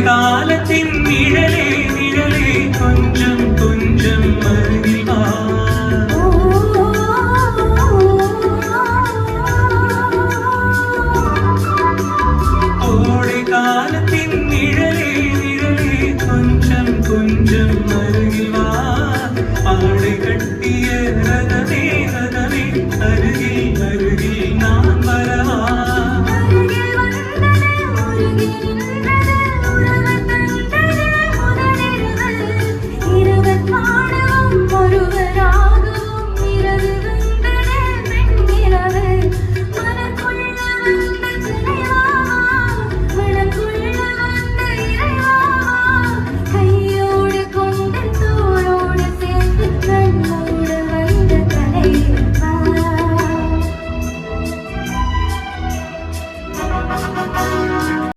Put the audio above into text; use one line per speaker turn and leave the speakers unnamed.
காலத்தின் நிழலே நிழலே கொஞ்சம் கொஞ்சம் அருகில் வா. கோடை காலத்தின் நிழலே நிழலே கொஞ்சம் கொஞ்சம் அருகில் வா. ஆடை கட்டிய ரதமே ரதமே அருகில் அருகில் நான் வரவா.
அருகில் வந்தன